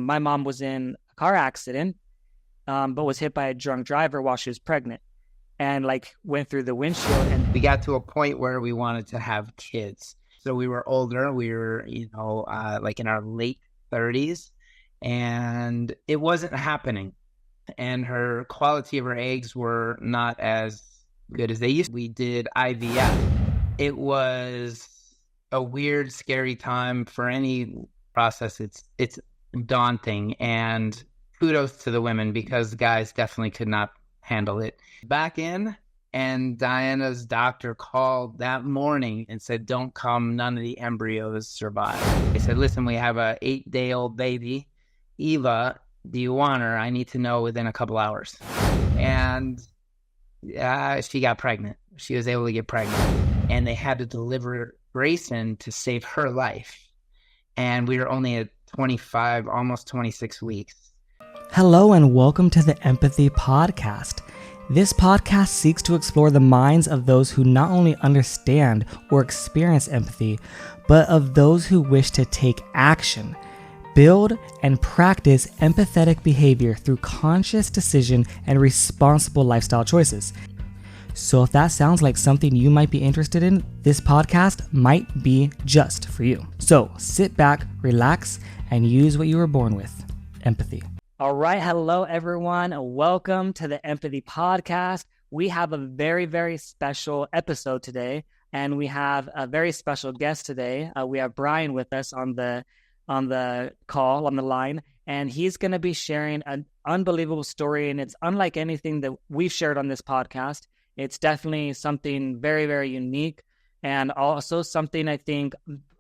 my mom was in a car accident, but was hit by a drunk driver while she was pregnant, and like went through the windshield. And we got to a point where we wanted to have kids. So we were older. We were, like in our late 30s, and it wasn't happening. And her quality of her eggs were not as good as they used to. We did IVF. It was a weird, scary time for any process. It's daunting, and kudos to the women, because the guys definitely could not handle it. Back in, and Diana's doctor called that morning and said, "Don't come, none of the embryos survive." They said, "Listen, we have a 8-day-old baby, Eva. Do you want her? I need to know within a couple hours." And she got pregnant. She was able to get pregnant, and they had to deliver Grayson to save her life. And we were only at 25, almost 26 weeks. Hello and welcome to the Empathy Podcast. This podcast seeks to explore the minds of those who not only understand or experience empathy, but of those who wish to take action, build and practice empathetic behavior through conscious decision and responsible lifestyle choices. So if that sounds like something you might be interested in, this podcast might be just for you. So sit back, relax, and use what you were born with: empathy. all right, hello everyone. Welcome to the Empathy Podcast. We have a very, very special episode today, and we have a very special guest today. We have Brian with us on the call, on the line, and he's going to be sharing an unbelievable story, and it's unlike anything that we've shared on this podcast. It's definitely something very, very unique, and also something I think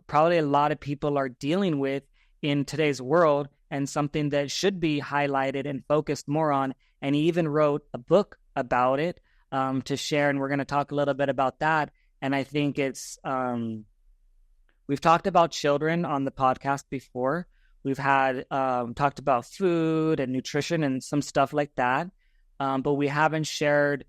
probably a lot of people are dealing with in today's world, and something that should be highlighted and focused more on. And he even wrote a book about it to share, and we're going to talk a little bit about that. And I think it's we've talked about children on the podcast before. We've had talked about food and nutrition and some stuff like that, but we haven't shared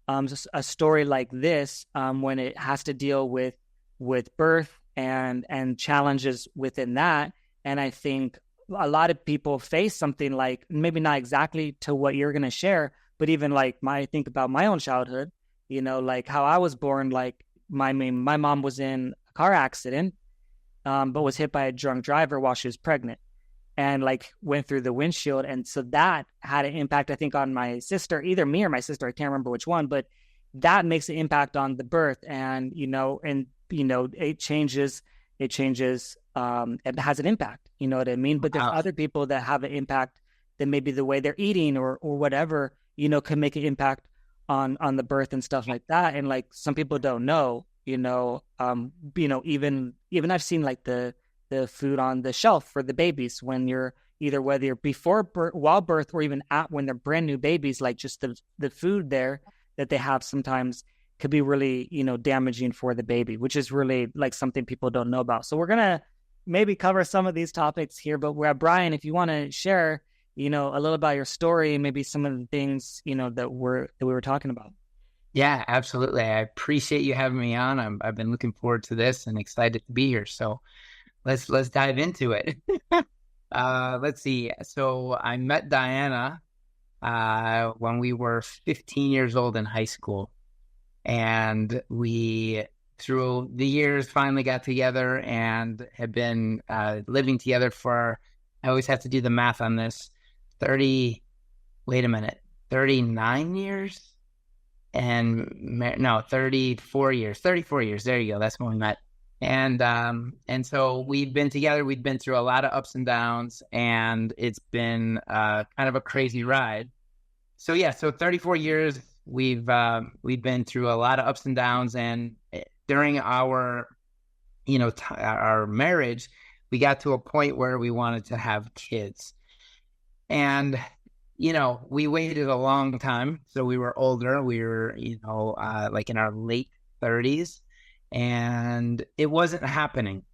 a story like this when it has to deal with birth and challenges within that. And I think a lot of people face something like, maybe not exactly to what you're going to share, but even like I think about my own childhood, like how I was born. Like my mom was in a car accident, but was hit by a drunk driver while she was pregnant, and like went through the windshield. And so that had an impact, I think, on my sister, either me or my sister. I can't remember which one, but that makes an impact on the birth. And, it changes, it has an impact, you know what I mean? But there's other people that have an impact that maybe the way they're eating or whatever, can make an impact on the birth and stuff like that. And like some people don't know, even I've seen like the food on the shelf for the babies when you're whether you're before birth, while birth, or even when they're brand new babies, like just the food there that they have sometimes could be really, damaging for the baby, which is really like something people don't know about. So we're going to maybe cover some of these topics here, but Brian, if you want to share, a little about your story, maybe some of the things, that we were talking about. Yeah, absolutely. I appreciate you having me on. I've been looking forward to this and excited to be here. So let's dive into it. Let's see. So I met Diana when we were 15 years old in high school. And we, through the years, finally got together and have been living together for, I always have to do the math on this, 39 years? And 34 years. 34 years. There you go. That's when we met. And so we've been together. We've been through a lot of ups and downs, and it's been kind of a crazy ride. So 34 years. We've been through a lot of ups and downs, and during our our marriage, we got to a point where we wanted to have kids, and we waited a long time. So we were older. We were like in our late 30s, and it wasn't happening.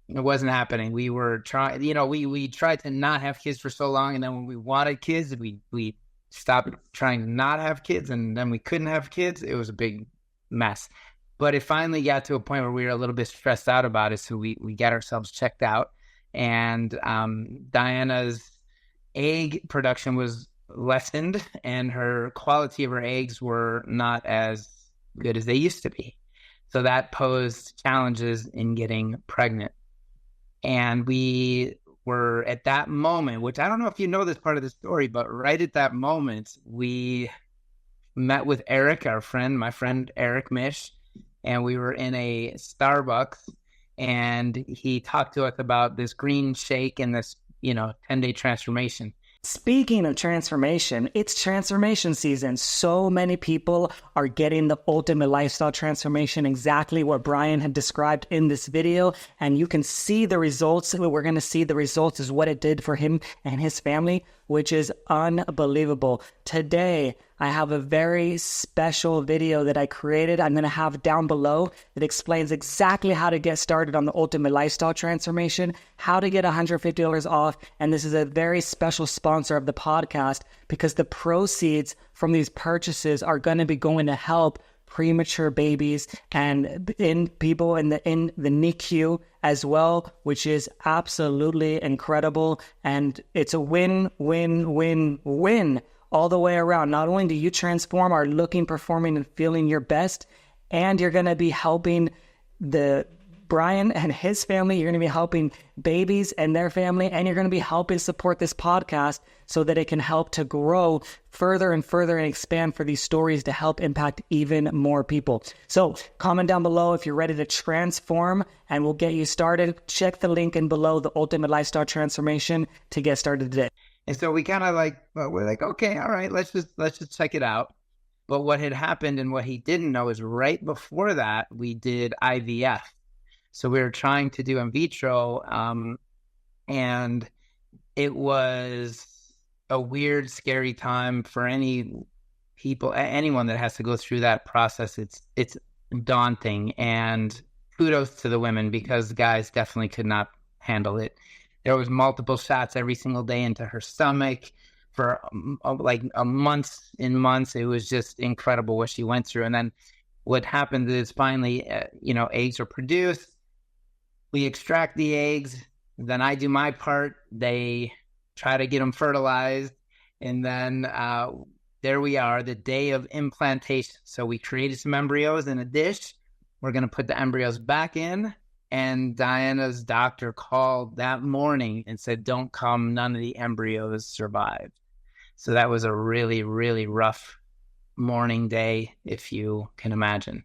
We were trying. We tried to not have kids for so long, and then when we wanted kids, we stopped trying to not have kids, and then we couldn't have kids. It was a big mess. But it finally got to a point where we were a little bit stressed out about it, so we got ourselves checked out, And Diana's egg production was lessened, and her quality of her eggs were not as good as they used to be. So that posed challenges in getting pregnant. And we were at that moment, which I don't know if you know this part of the story, but right at that moment, we met with Eric, my friend Eric Mish, and we were in a Starbucks, and he talked to us about this green shake and this, 10-day transformation. Speaking of transformation, it's transformation season. So many people are getting the ultimate lifestyle transformation, exactly what Brian had described in this video. And you can see the results. We're going to see the results is what it did for him and his family, which is unbelievable. Today, I have a very special video that I created. I'm going to have down below that explains exactly how to get started on the ultimate lifestyle transformation, how to get $150 off. And this is a very special sponsor of the podcast because the proceeds from these purchases are going to be going to help premature babies and in people in the NICU as well, which is absolutely incredible. And it's a win, win, win, win all the way around. Not only do you transform, are looking, performing, and feeling your best, and you're going to be helping Brian and his family. You're going to be helping babies and their family, and you're going to be helping support this podcast so that it can help to grow further and further and expand for these stories to help impact even more people. So comment down below if you're ready to transform, and we'll get you started. Check the link in below, the Ultimate Lifestyle Transformation, to get started today. And so we kind of we're like, okay, all right, let's just check it out. But what had happened and what he didn't know is right before that, we did IVF. So we were trying to do in vitro, and it was a weird, scary time for anyone that has to go through that process. It's daunting, and kudos to the women because the guys definitely could not handle it. There was multiple shots every single day into her stomach for months and months. It was just incredible what she went through. And then what happened is finally, eggs are produced. We extract the eggs. Then I do my part. They try to get them fertilized. And then there we are, the day of implantation. So we created some embryos in a dish. We're going to put the embryos back in. And Diana's doctor called that morning and said, don't come, none of the embryos survived. So that was a really, really rough morning day, if you can imagine.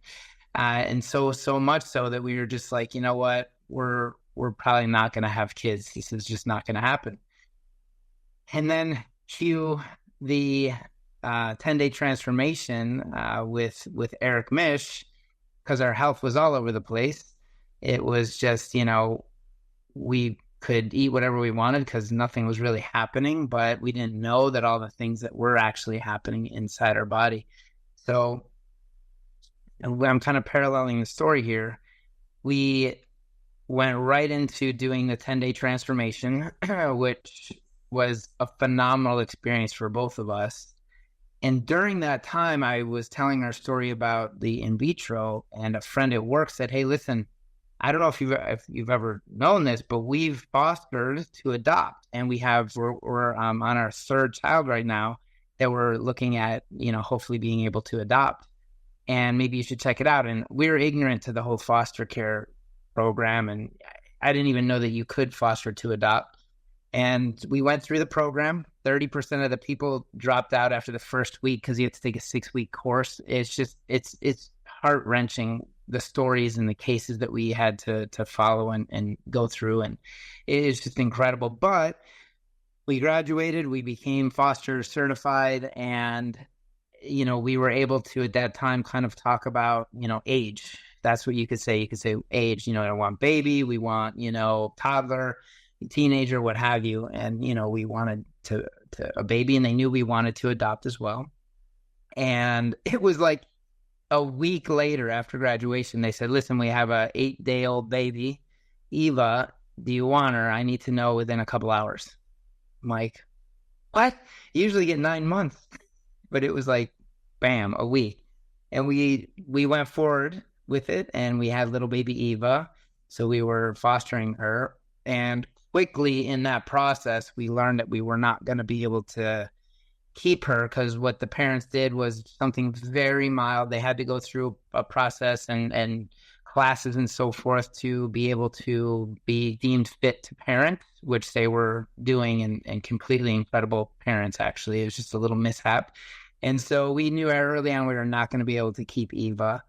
And so much so that we were just like, you know what, we're probably not going to have kids. This is just not going to happen. And then cue the 10-day transformation with Eric Mish, because our health was all over the place. It was just, we could eat whatever we wanted because nothing was really happening, but we didn't know that all the things that were actually happening inside our body. So I'm kind of paralleling the story here. We went right into doing the 10-day transformation, which was a phenomenal experience for both of us. And during that time, I was telling our story about the in vitro, and a friend at work said, hey, listen, I don't know if you've ever known this, but we've fostered to adopt, and we're on our third child right now that we're looking at, hopefully being able to adopt, and maybe you should check it out. And we were ignorant to the whole foster care program, and I didn't even know that you could foster to adopt. And we went through the program. 30% of the people dropped out after the first week because you have to take a 6-week course. It's heart-wrenching, the stories and the cases that we had to follow and go through. And it is just incredible. But we graduated, we became foster certified, and, we were able to, at that time, kind of talk about, age. That's what you could say. You could say age, I want baby, we want, toddler, teenager, what have you. And, we wanted to a baby, and they knew we wanted to adopt as well. And it was like a week later after graduation, they said, listen, we have a 8-day-old baby, Eva. Do you want her? I need to know within a couple hours. I'm like, what? You usually get 9 months. But it was like, bam, a week. And we went forward with it, and we had little baby Eva. So we were fostering her. And quickly in that process, we learned that we were not going to be able to keep her, because what the parents did was something very mild. They had to go through a process and classes and so forth to be able to be deemed fit to parent, which they were doing, and completely incredible parents, actually. It was just a little mishap. And so we knew early on we were not going to be able to keep Eva.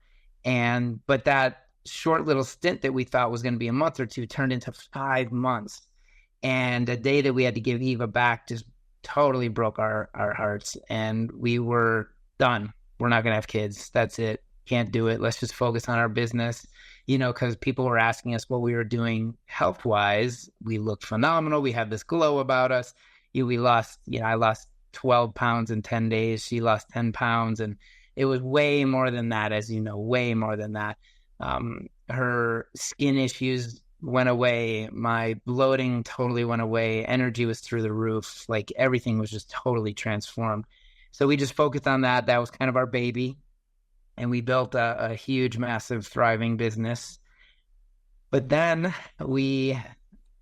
But that short little stint that we thought was going to be a month or two turned into 5 months. And the day that we had to give Eva back just totally broke our hearts. And we were done. We're not going to have kids. That's it. Can't do it. Let's just focus on our business, because people were asking us what we were doing health-wise. We looked phenomenal. We had this glow about us. I lost 12 pounds in 10 days. She lost 10 pounds. And it was way more than that, as you know, way more than that. Her skin issues went away. My bloating totally went away. Energy was through the roof. Like, everything was just totally transformed. So we just focused on that. That was kind of our baby. And we built a huge, massive, thriving business. But then we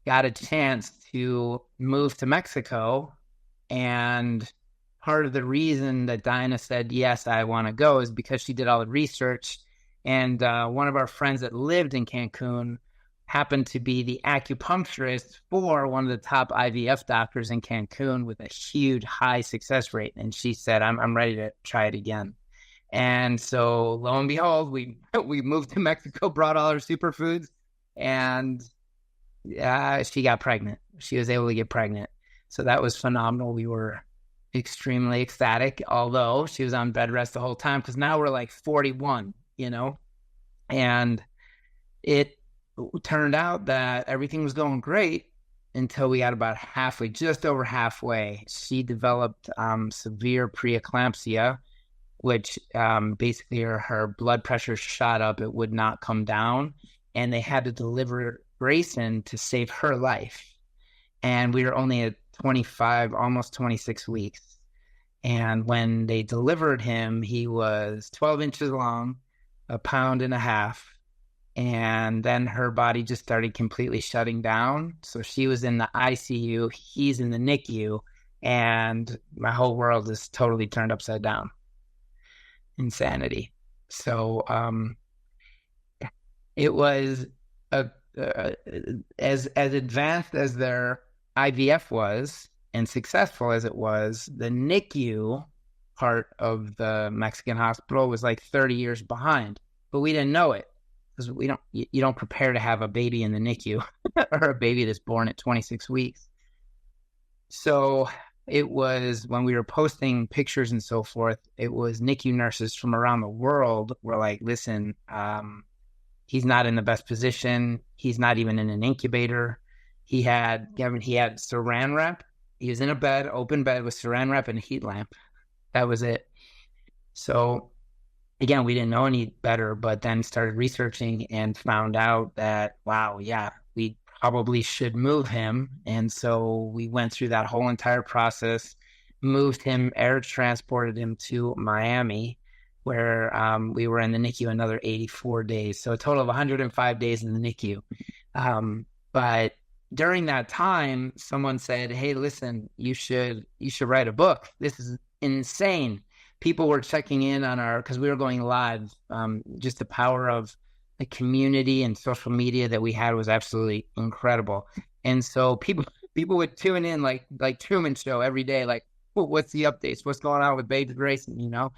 got a chance to move to Mexico. And part of the reason that Dinah said, yes, I want to go, is because she did all the research. And one of our friends that lived in Cancun happened to be the acupuncturist for one of the top IVF doctors in Cancun, with a huge, high success rate. And she said, I'm ready to try it again. And so, lo and behold, we moved to Mexico, brought all our superfoods, and she got pregnant. She was able to get pregnant. So that was phenomenal. We were extremely ecstatic, although she was on bed rest the whole time, because now we're like 41, and it turned out that everything was going great until we got about halfway, just over halfway. She developed severe preeclampsia, which basically her blood pressure shot up. It would not come down, and they had to deliver Grayson to save her life. And we were only at 25, almost 26 weeks. And when they delivered him, he was 12 inches long, 1.5 pounds. And then her body just started completely shutting down. So she was in the ICU, he's in the NICU, and my whole world is totally turned upside down. Insanity. So it was as advanced as their IVF was and successful as it was. The NICU part of the Mexican hospital was like 30 years behind, but we didn't know it, because you don't prepare to have a baby in the NICU or a baby that's born at 26 weeks. So it was, when we were posting pictures and so forth, it was NICU nurses from around the world were like, listen, he's not in the best position. He's not even in an incubator. He had saran wrap. He was in a bed, open bed, with saran wrap and a heat lamp. That was it. So again, we didn't know any better, but then started researching and found out that, wow, yeah, we probably should move him. And so we went through that whole entire process, moved him, air transported him to Miami, where we were in the NICU another 84 days. So a total of 105 days in the NICU. But during that time, someone said, hey, listen, you should write a book. This is insane. People were checking in on because we were going live. Just the power of the community and social media that we had was absolutely incredible. And so people would tune in like Truman Show every day, like, well, what's the updates? What's going on with baby Grayson,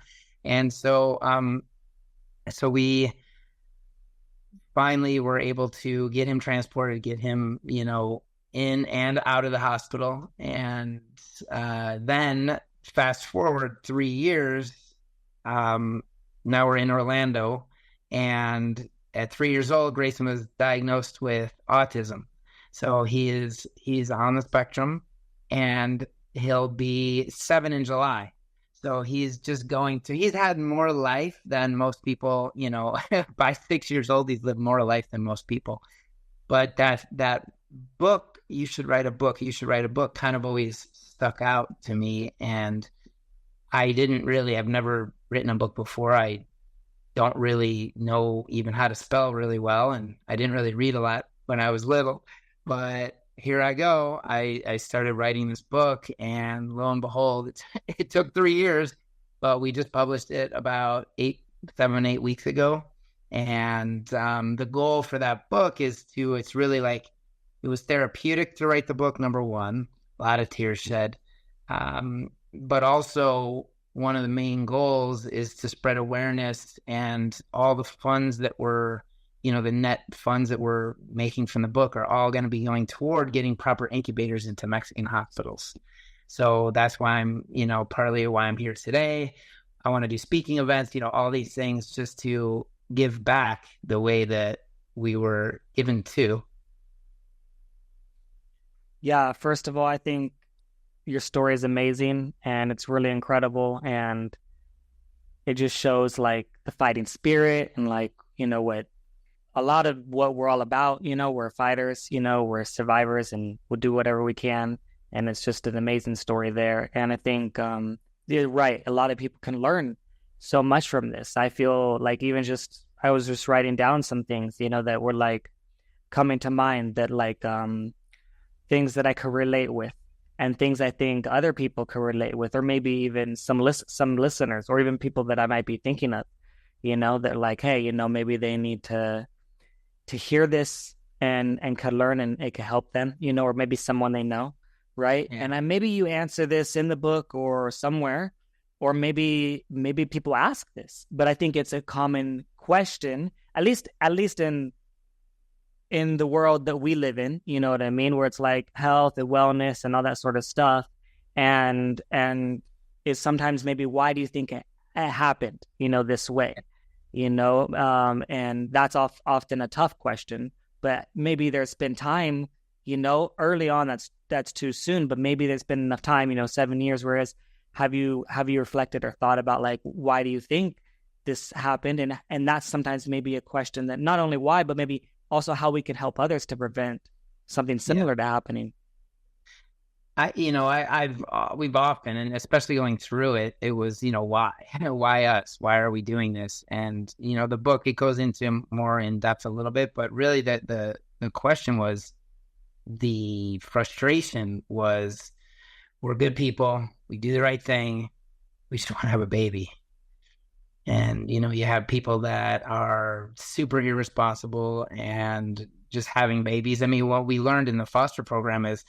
And so so we finally were able to get him transported, get him, in and out of the hospital. And then fast forward 3 years, now we're in Orlando, and at 3 years old, Grayson was diagnosed with autism. So he's on the spectrum, and he'll be 7 in July. So he's had more life than most people, by 6 years old, he's lived more life than most people. But that book, you should write a book, kind of always stuck out to me. And I've never written a book before. I don't really know even how to spell really well. And I didn't really read a lot when I was little, but here I go. I started writing this book, and lo and behold, it took 3 years, but we just published it about 8 weeks ago. And the goal for that book it's really like, it was therapeutic to write the book, number one, a lot of tears shed. But also, one of the main goals is to spread awareness, and all the funds that were, the net funds that we're making from the book are all going to be going toward getting proper incubators into Mexican hospitals. So that's why I'm, partly why I'm here today. I want to do speaking events, all these things just to give back the way that we were given to. Yeah, first of all, I think your story is amazing and it's really incredible, and it just shows like the fighting spirit and like, what a lot of what we're all about, we're fighters, we're survivors, and we'll do whatever we can. And it's just an amazing story there. And I think you're right. A lot of people can learn so much from this. I feel like I was just writing down some things, that were like coming to mind, that like things that I could relate with, and things I think other people could relate with, or maybe even some listeners, or even people that I might be thinking of, that like, hey, maybe they need to hear this and could learn, and it could help them, or maybe someone they know, right? Yeah. And maybe you answer this in the book or somewhere, or maybe people ask this, but I think it's a common question, at least in the world that we live in, you know what I mean, where it's like health and wellness and all that sort of stuff, and is sometimes maybe, why do you think it happened, this way? And that's often a tough question, but maybe there's been time, early on, that's too soon, but maybe there's been enough time, 7 years, whereas have you reflected or thought about like, why do you think this happened? And that's sometimes maybe a question, that not only why, but maybe also how we can help others to prevent something similar to happening. We've often, and especially going through it, it was, why? Why us? Why are we doing this? And, the book, it goes into more in depth a little bit, but really the question was, the frustration was, we're good people. We do the right thing. We just want to have a baby. And, you have people that are super irresponsible and just having babies. I mean, what we learned in the foster program is,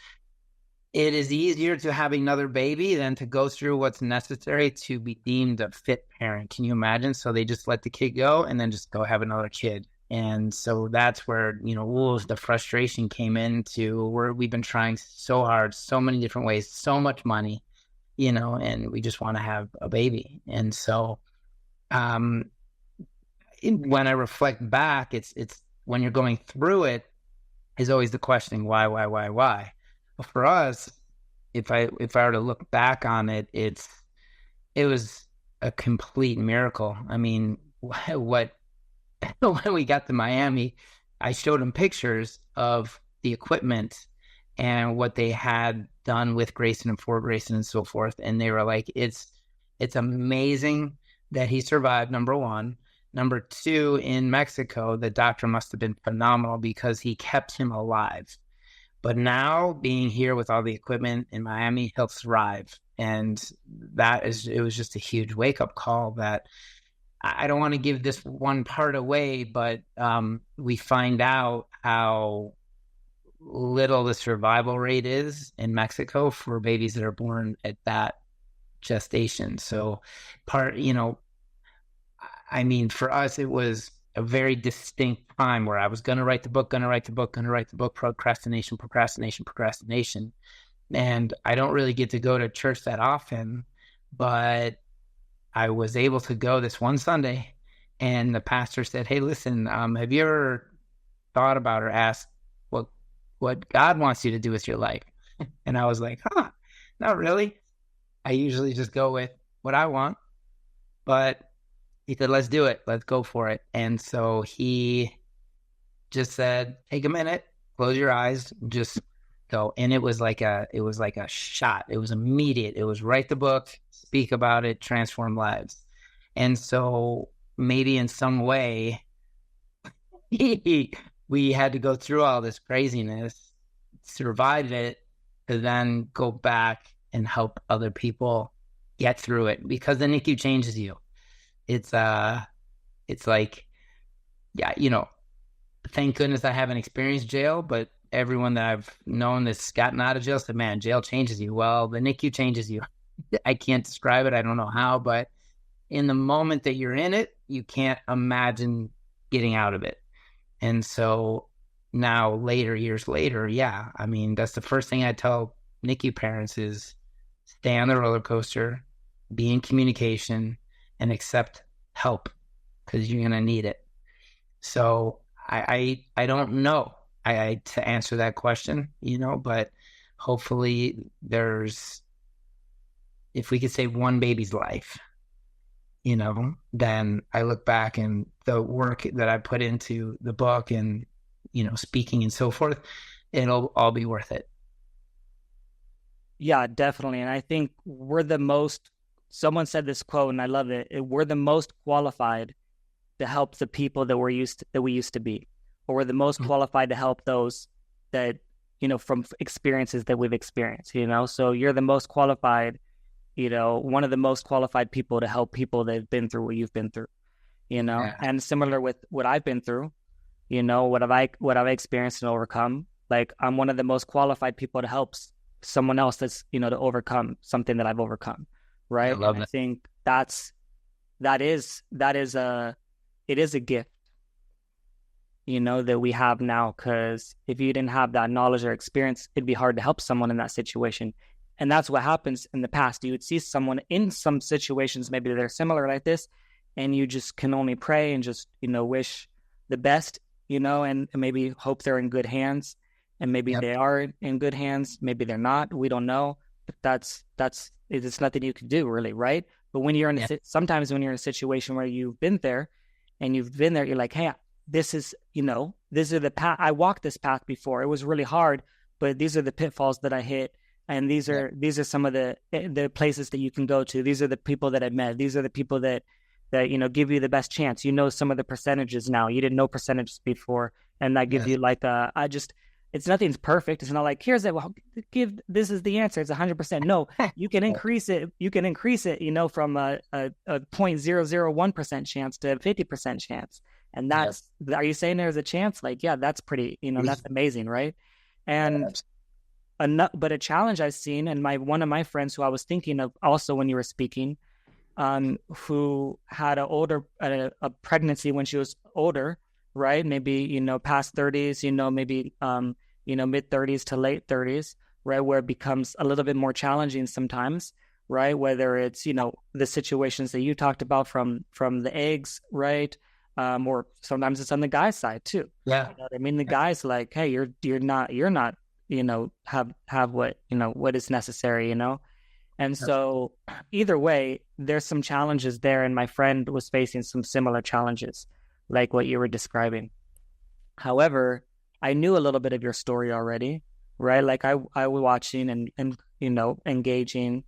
it is easier to have another baby than to go through what's necessary to be deemed a fit parent. Can you imagine? So they just let the kid go and then just go have another kid. And so that's where, the frustration came into, where we've been trying so hard, so many different ways, so much money, and we just want to have a baby. And so when I reflect back, it's when you're going through it, is always the question, why? Well, for us, if I were to look back on it, it was a complete miracle. I mean, when we got to Miami, I showed them pictures of the equipment and what they had done with Grayson and for Grayson and so forth, and they were like, it's amazing that he survived, number one. Number two, in Mexico, the doctor must have been phenomenal because he kept him alive. But now, being here with all the equipment in Miami, he'll thrive. And it was just a huge wake-up call that I don't want to give this one part away, but we find out how little the survival rate is in Mexico for babies that are born at that gestation. So for us, it was a very distinct time where I was going to write the book, procrastination. And I don't really get to go to church that often, but I was able to go this one Sunday, and the pastor said, hey, listen, have you ever thought about or asked what God wants you to do with your life? And I was like, not really. I usually just go with what I want, but he said, let's do it. Let's go for it. And so he just said, take a minute, close your eyes, just go. And it was like a shot. It was immediate. It was write the book, speak about it, transform lives. And so maybe in some way we had to go through all this craziness survive it to then go back and help other people get through it, because the NICU changes you. It's like, yeah, thank goodness I haven't experienced jail, but everyone that I've known that's gotten out of jail said, man, jail changes you. Well, the NICU changes you. I can't describe it. I don't know how, but in the moment that you're in it, you can't imagine getting out of it. And so now years later, yeah, I mean, that's the first thing I tell NICU parents is stay on the roller coaster, be in communication, and accept help, because you're going to need it. So I don't know to answer that question, but hopefully if we could save one baby's life, then I look back and the work that I put into the book and, speaking and so forth, it'll all be worth it. Yeah, definitely. And I think someone said this quote and I love it. We're the most qualified to help the people that we used to be, or we're the most qualified to help those that, from experiences that we've experienced, so you're the most qualified, one of the most qualified people to help people that have been through what you've been through, Yeah. And similar with what I've been through, what I've experienced and overcome, like I'm one of the most qualified people to help someone else that's, to overcome something that I've overcome. Right. I love that. I think it is a gift, that we have now, because if you didn't have that knowledge or experience, it'd be hard to help someone in that situation. And that's what happens in the past. You would see someone in some situations, maybe they're similar like this, and you just can only pray and just, wish the best, and maybe hope they're in good hands. And maybe they are in good hands. Maybe they're not. We don't know. But it's nothing you can do, really, right? But when you're sometimes when you're in a situation where you've been there, you're like, hey, this is the path. I walked this path before. It was really hard, but these are the pitfalls that I hit. And these are some of the places that you can go to. These are the people that I met. These are the people that give you the best chance. Some of the percentages now. You didn't know percentages before, and that gives you like it's nothing's perfect. It's not like this is the answer. It's 100%. No, you can increase it. You can increase it. From a 0.001% chance to a 50% chance. And that's Are you saying there's a chance? Like, yeah, that's pretty. That's amazing, right? And but a challenge I've seen, and one of my friends who I was thinking of also when you were speaking, who had a pregnancy when she was older, right? Maybe, past 30s, maybe, mid 30s to late 30s, right? Where it becomes a little bit more challenging sometimes, right? Whether it's, the situations that you talked about from the eggs, right? Or sometimes it's on the guy's side too. Yeah. The guy's like, hey, you're not, have what is necessary, And so either way, there's some challenges there. And my friend was facing some similar challenges, like what you were describing. However, I knew a little bit of your story already, right? Like I was watching and engaging.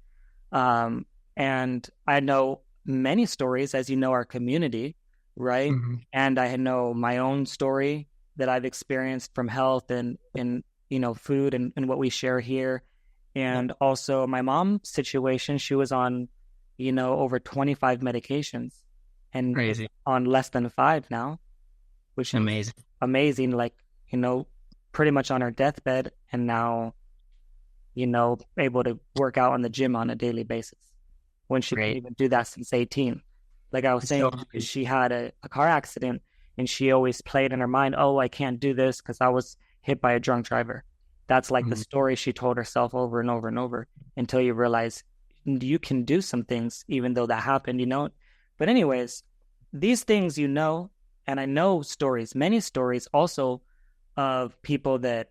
And I know many stories, as our community, right? Mm-hmm. And I know my own story that I've experienced from health and food and what we share here. And also my mom's situation, she was on, over 25 medications and Crazy. On less than 5 now, which is amazing. Like, pretty much on her deathbed and now, able to work out on the gym on a daily basis when she couldn't even do that since 18. Like I was saying, she had a car accident and she always played in her mind, oh, I can't do this because I was hit by a drunk driver. That's like the story she told herself over and over and over until you realize you can do some things even though that happened, But anyways, these things, and I know many stories also of people that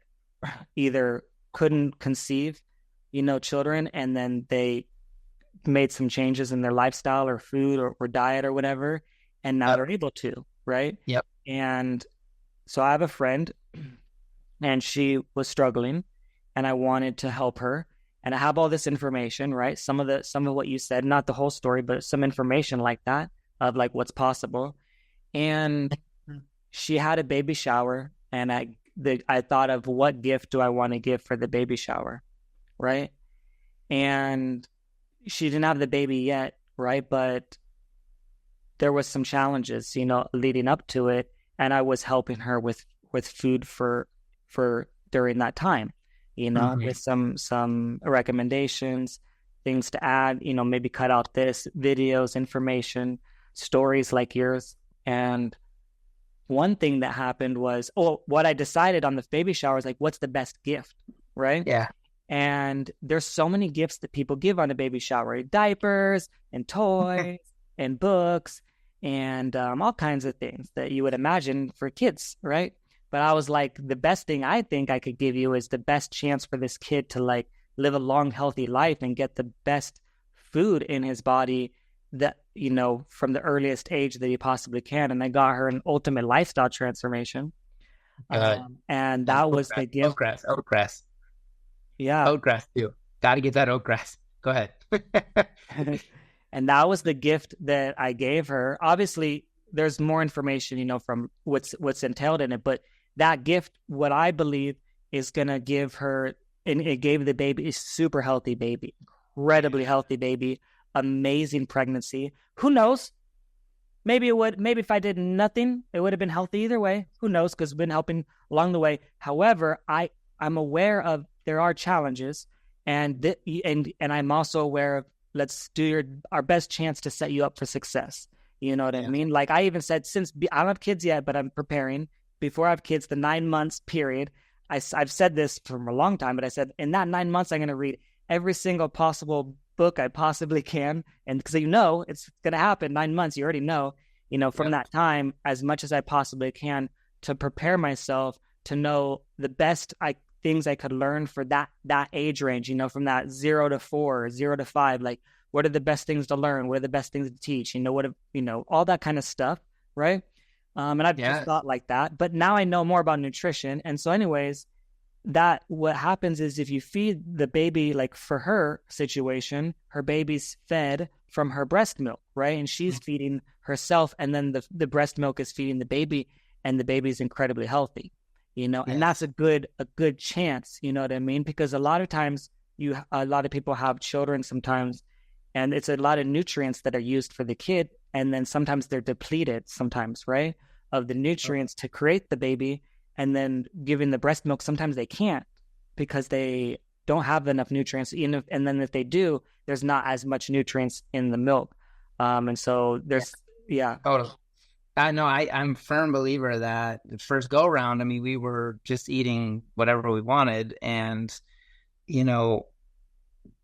either couldn't conceive, children, and then they made some changes in their lifestyle or food or diet or whatever, and now they're able to, right? Yep. And so I have a friend and she was struggling and I wanted to help her. And I have all this information, right? Some of what you said, not the whole story, but some information like that of like what's possible. And she had a baby shower and I I thought of what gift do I want to give for the baby shower, right? And she didn't have the baby yet, right? But there was some challenges, leading up to it, and I was helping her with food for during that time, with some recommendations, things to add, maybe cut out this, videos, information, stories like yours. And one thing that happened was, what I decided on the baby shower is like, what's the best gift, right? Yeah. And there's so many gifts that people give on a baby shower: diapers and toys and books and all kinds of things that you would imagine for kids, right? But I was like, the best thing I think I could give you is the best chance for this kid to like live a long, healthy life and get the best food in his body that, from the earliest age that he possibly can. And I got her an ultimate lifestyle transformation. And that was the gift. Oatgrass. Yeah. Oatgrass too. Got to get that oatgrass. Go ahead. And that was the gift that I gave her. Obviously, there's more information, from what's entailed in it. But that gift, what I believe, is going to give her, and it gave the baby a super healthy baby, incredibly healthy baby, amazing pregnancy. Who knows? Maybe if I did nothing, it would have been healthy either way. Who knows? Because I've been helping along the way. However, I'm aware of there are challenges, and I'm also aware of, let's do our best chance to set you up for success. You know what I mean? Like I even said, I don't have kids yet, but I'm preparing. Before I have kids, the 9 months period, I've said this for a long time, but I said in that 9 months, I'm going to read every single possible book I possibly can. And because it's going to happen, 9 months, you already know, from that time, as much as I possibly can to prepare myself to know the best things I could learn for that age range, from that 0 to 4, 0 to 5, like what are the best things to learn? What are the best things to teach? All that kind of stuff. Right. And I've just thought like that, but now I know more about nutrition. And so anyways, what happens is if you feed the baby, like for her situation, her baby's fed from her breast milk, right? And she's feeding herself, and then the breast milk is feeding the baby, and the baby's incredibly healthy. And that's a good chance, you know what I mean? Because a lot of times a lot of people have children sometimes, and it's a lot of nutrients that are used for the kid. And then sometimes they're depleted sometimes, right? Of the nutrients to create the baby, and then giving the breast milk, sometimes they can't because they don't have enough nutrients. And then if they do, there's not as much nutrients in the milk. And so there's, Totally. I know I'm a firm believer that the first go around, we were just eating whatever we wanted. And,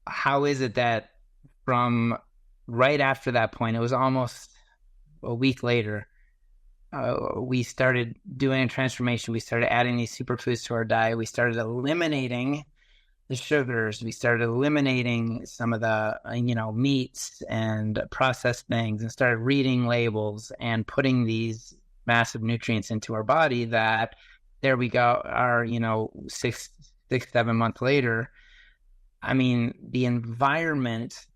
how is it that from right after that point, it was almost a week later, we started doing a transformation. We started adding these superfoods to our diet. We started eliminating the sugars. We started eliminating some of the, meats and processed things, and started reading labels and putting these massive nutrients into our body that there we go. Our, 7 months later, the environment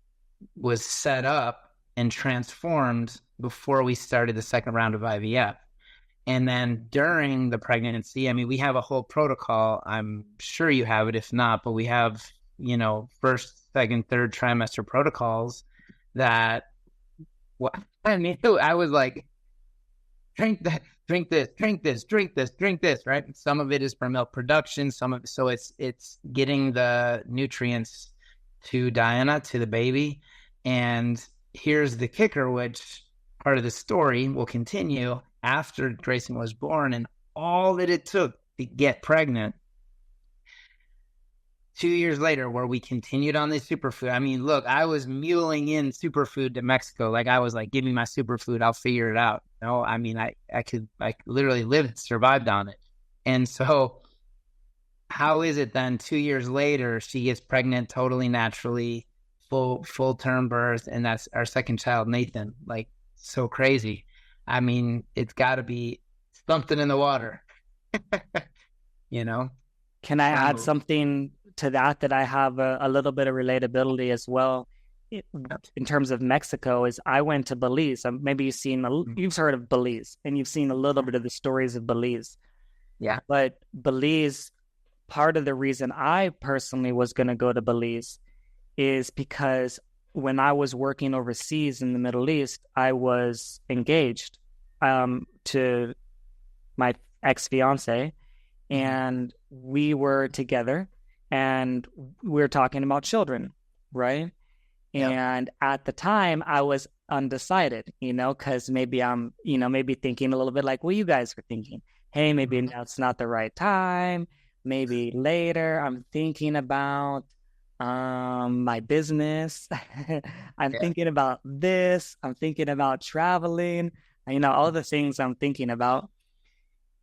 was set up and transformed before we started the second round of IVF. And then during the pregnancy, we have a whole protocol. I'm sure you have it. If not, but we have, first, second, third trimester protocols that, I was like, drink that, drink this, drink this, drink this, drink this, right? Some of it is for milk production. So it's getting the nutrients to Diana, to the baby. And here's the kicker, which part of the story will continue after Grayson was born, and all that it took to get pregnant. 2 years later, where we continued on this superfood. Look, I was muling in superfood to Mexico. Like I was like, give me my superfood, I'll figure it out. I literally lived, survived on it. And so how is it then 2 years later, she gets pregnant totally naturally, full term birth, and that's our second child, Nathan. Like, so crazy. It's got to be something in the water. Can I add something to that I have a little bit of relatability as well? In terms of Mexico, is I went to Belize. Maybe you've heard of Belize, and you've seen a little bit of the stories of Belize. Yeah. But Belize, part of the reason I personally was going to go to Belize is because when I was working overseas in the Middle East, I was engaged to my ex-fiance, and we were together, and we were talking about children, right? Yep. And at the time, I was undecided, because maybe I'm, maybe thinking a little bit like what you guys were thinking. Hey, maybe that's not the right time. Maybe later. I'm thinking about my business. I'm thinking about this. I'm thinking about traveling. All the things I'm thinking about.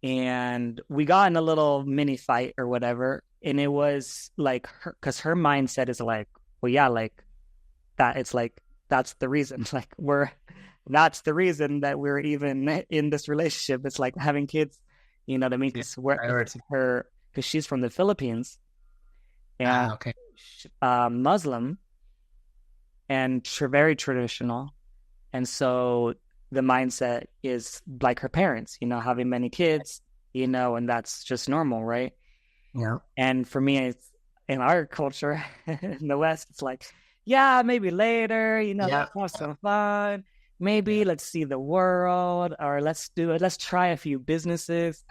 And we got in a little mini fight or whatever. And it was like because her mindset is like, well, yeah, like that. It's like that's the reason. Like that's the reason that we're even in this relationship. It's like having kids. You know what I mean? Because she's from the Philippines and okay. Muslim and very traditional, and so the mindset is like her parents, having many kids, and that's just normal, right? Yeah. And for me, it's in our culture in the West, it's like, yeah, maybe later, let's have some fun. Maybe let's see the world, or let's try a few businesses.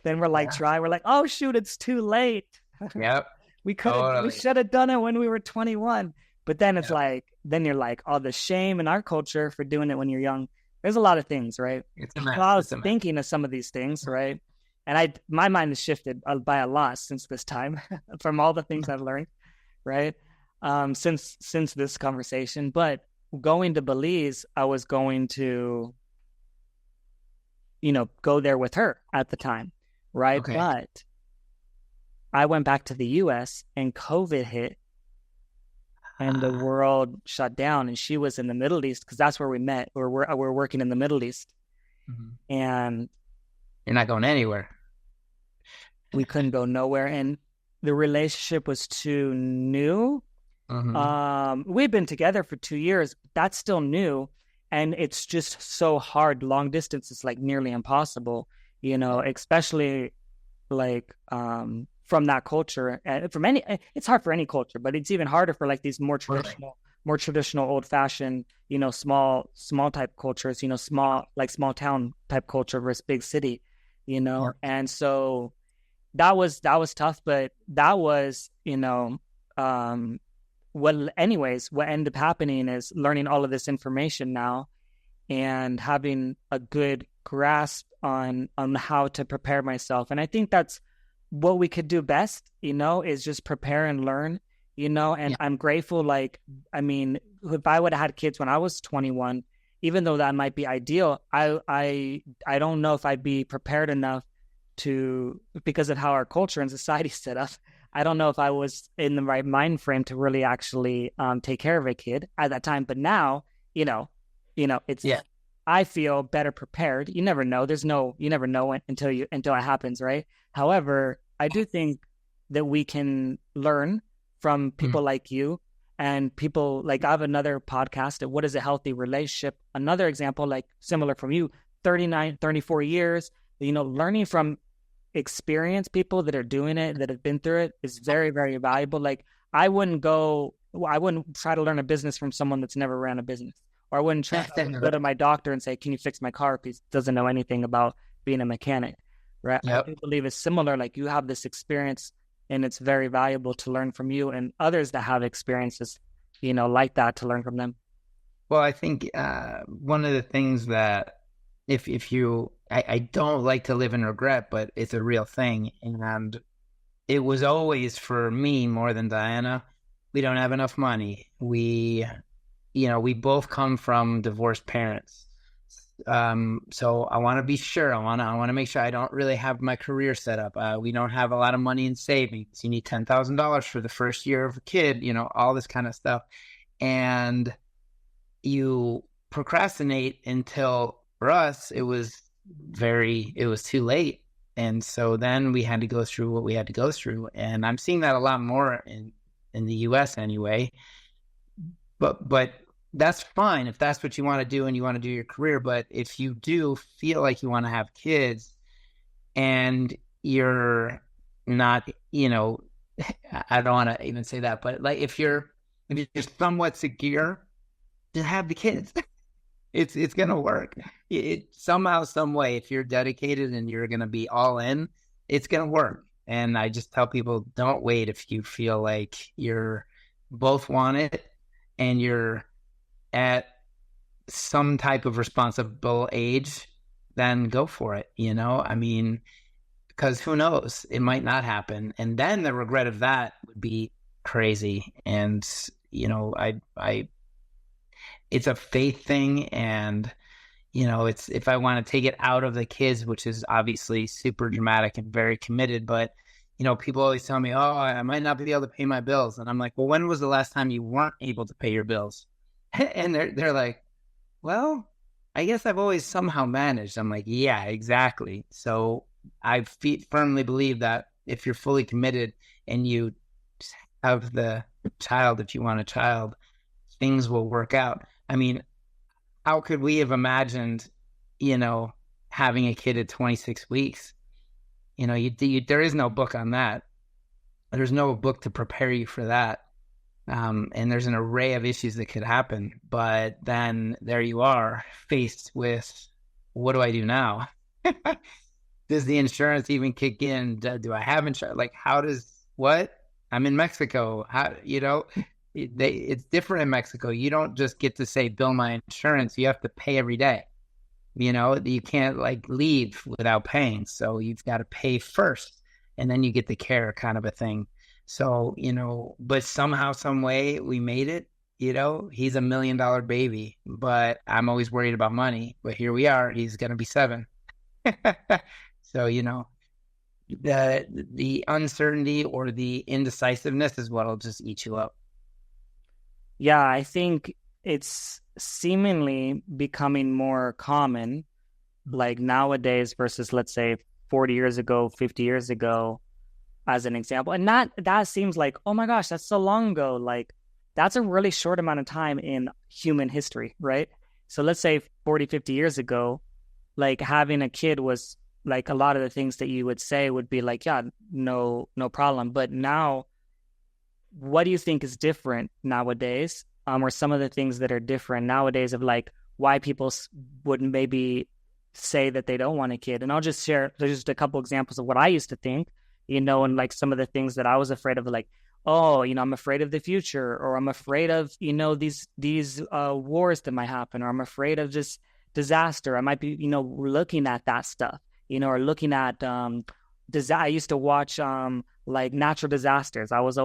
Then we're like, we're like, oh shoot, it's too late. Yep. We should have done it when we were 21. But then it's like, then you're like, oh, the shame in our culture for doing it when you're young. There's a lot of things, right? It's a mess. So I was thinking of some of these things, right? And my mind has shifted by a lot since this time from all the things I've learned, right? Since this conversation. But going to Belize, I was going to, go there with her at the time, right? Okay. But I went back to the U.S. and COVID hit. And the world shut down, and she was in the Middle East because that's where we met. We're working in the Middle East, and you're not going anywhere. We couldn't go nowhere, and the relationship was too new. We've been together for 2 years. But that's still new, and it's just so hard. Long distance is like nearly impossible, especially like from that culture, and it's hard for any culture, but it's even harder for like these more traditional, old fashioned, small type cultures, small town type culture versus big city, and so that was tough, but that was, what ended up happening is learning all of this information now and having a good grasp on how to prepare myself. And I think that's what we could do best, is just prepare and learn, and I'm grateful. Like, I mean, if I would have had kids when I was 21, even though that might be ideal, I don't know if I'd be prepared enough because of how our culture and society is set up. I don't know if I was in the right mind frame to really actually take care of a kid at that time. But now, it's, I feel better prepared. You never know. You never know until it happens, right? However, I do think that we can learn from people like you and people like I have another podcast of what is a healthy relationship. Another example, like similar from you, 39, 34 years, learning from experienced people that are doing it, that have been through it is very, very valuable. Like I wouldn't try to learn a business from someone that's never ran a business, or I wouldn't try to go to my doctor and say, can you fix my car? If he doesn't know anything about being a mechanic. Right. Yep. I do believe it's similar. Like you have this experience and it's very valuable to learn from you and others that have experiences, like that, to learn from them. Well, I think one of the things that I don't like to live in regret, but it's a real thing. And it was always for me more than Diana. We don't have enough money. We both come from divorced parents. So I want to be sure. I want to make sure I don't really have my career set up. We don't have a lot of money in savings. You need $10,000 for the first year of a kid, all this kind of stuff. And you procrastinate until, for us, it was too late. And so then we had to go through what we had to go through. And I'm seeing that a lot more in the US anyway. But that's fine if that's what you want to do and you want to do your career. But if you do feel like you want to have kids, and you're not, I don't want to even say that, but like if you're somewhat secure, just have the kids. It's gonna work. Somehow, some way, if you're dedicated and you're gonna be all in, it's gonna work. And I just tell people, don't wait if you feel like you're both want it and you're at some type of responsible age, then go for it. I mean, because who knows, it might not happen, and then the regret of that would be crazy. And I it's a faith thing, and it's, if I want to take it out of the kids, which is obviously super dramatic and very committed, but people always tell me, oh, I might not be able to pay my bills, and I'm like, well, when was the last time you weren't able to pay your bills? And they're like, well, I guess I've always somehow managed. I'm like, yeah, exactly. So I firmly believe that if you're fully committed and you have the child, if you want a child, things will work out. I mean, how could we have imagined, having a kid at 26 weeks? There is no book on that. There's no book to prepare you for that. And there's an array of issues that could happen. But then there you are, faced with, what do I do now? Does the insurance even kick in? Do I have insurance? Like, what? I'm in Mexico. It's different in Mexico. You don't just get to say, bill my insurance. You have to pay every day. You can't like leave without paying. So you've got to pay first and then you get the care, kind of a thing. So, but somehow, some way we made it. He's $1 million baby, but I'm always worried about money. But here we are. He's going to be 7. So, the uncertainty or the indecisiveness is what'll just eat you up. Yeah, I think it's seemingly becoming more common, like nowadays versus, let's say, 40 years ago, 50 years ago, as an example. And that seems like, oh my gosh, that's so long ago. Like, that's a really short amount of time in human history, right? So let's say 40, 50 years ago, like having a kid was like a lot of the things that you would say would be like, yeah, no problem. But now, what do you think is different nowadays? Or some of the things that are different nowadays of like why people would maybe say that they don't want a kid? And I'll just share just a couple examples of what I used to think, and like some of the things that I was afraid of, like, oh, I'm afraid of the future, or I'm afraid of, these wars that might happen, or I'm afraid of just disaster. I might be, looking at that stuff, or looking at, I used to watch, like natural disasters. I was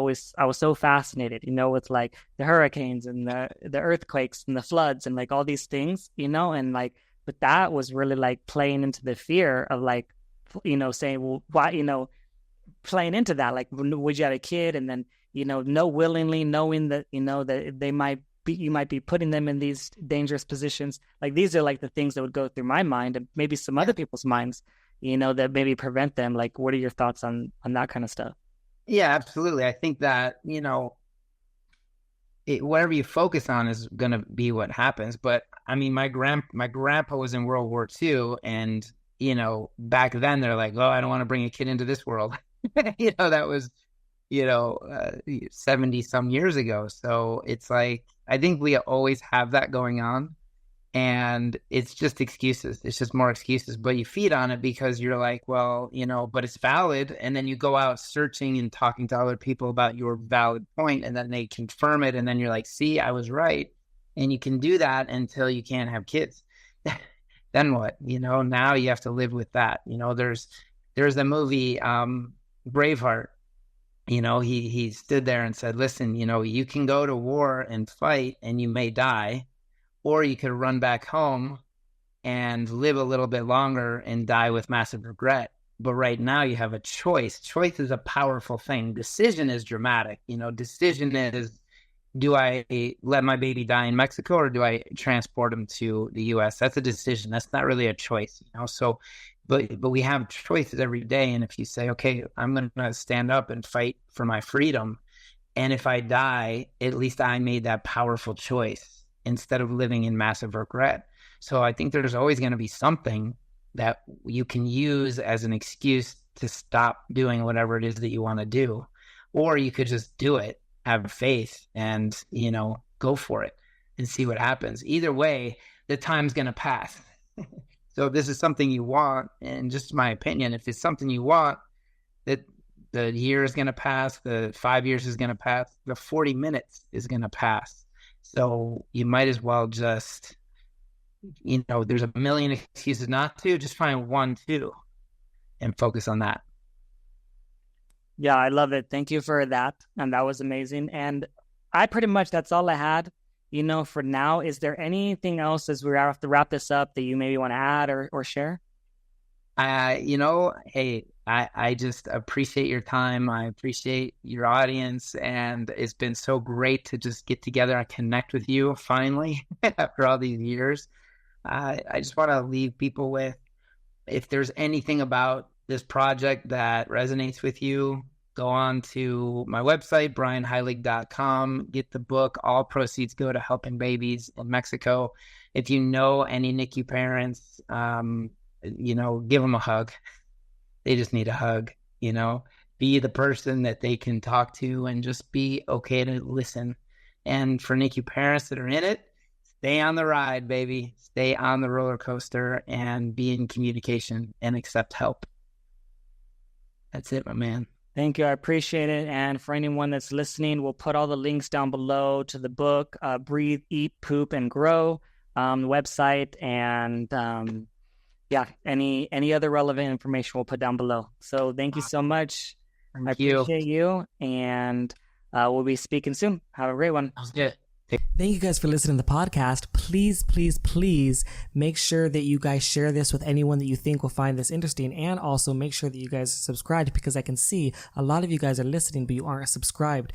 so fascinated, with like the hurricanes and the earthquakes and the floods and like all these things, and like, but that was really like playing into the fear of like, saying, well, why, playing into that, like, would you have a kid? And then, willingly knowing that, that you might be putting them in these dangerous positions. Like, these are like the things that would go through my mind and maybe some other people's minds, that maybe prevent them. Like, what are your thoughts on that kind of stuff? Yeah, absolutely. I think that, whatever you focus on is going to be what happens. But I mean, my grandpa was in World War II, and, back then they're like, oh, I don't want to bring a kid into this world. That was, 70 some years ago. So it's like, I think we always have that going on. And it's just excuses. It's just more excuses. But you feed on it because you're like, well, but it's valid. And then you go out searching and talking to other people about your valid point, and then they confirm it. And then you're like, see, I was right. And you can do that until you can't have kids. Then what? Now you have to live with that. There's the movie Braveheart. He stood there and said, listen, you can go to war and fight and you may die. Or you could run back home and live a little bit longer and die with massive regret. But right now you have a choice. Choice is a powerful thing. Decision is dramatic. Decision is, do I let my baby die in Mexico or do I transport him to the U.S.? That's a decision. That's not really a choice. So, but we have choices every day. And if you say, okay, I'm going to stand up and fight for my freedom, and if I die, at least I made that powerful choice, instead of living in massive regret. So I think there's always going to be something that you can use as an excuse to stop doing whatever it is that you want to do. Or you could just do it, have faith, and, go for it and see what happens. Either way, the time's going to pass. So if this is something you want, and just my opinion, if it's something you want, that the year is going to pass, the 5 years is going to pass, the 40 minutes is going to pass. So you might as well just, there's a million excuses not to, just find one, two, and focus on that. Yeah, I love it. Thank you for that. And that was amazing. And that's all I had, for now. Is there anything else as we have to wrap this up that you maybe want to add or share? Hey, I just appreciate your time. I appreciate your audience. And it's been so great to just get together and connect with you finally after all these years. I just want to leave people with, if there's anything about this project that resonates with you, go on to my website, brianheilig.com, get the book. All proceeds go to helping babies in Mexico. If you know any NICU parents, give them a hug. They just need a hug, be the person that they can talk to and just be okay to listen. And for NICU parents that are in it, stay on the ride, baby. Stay on the roller coaster and be in communication and accept help. That's it, my man. Thank you. I appreciate it. And for anyone that's listening, we'll put all the links down below to the book, Breathe, Eat, Poop, and Grow, the website, and any other relevant information we'll put down below. So thank you so much. I appreciate you. And we'll be speaking soon. Have a great one. That was good. Thank you guys for listening to the podcast. Please, please, please make sure that you guys share this with anyone that you think will find this interesting. And also make sure that you guys are subscribed, because I can see a lot of you guys are listening, but you aren't subscribed.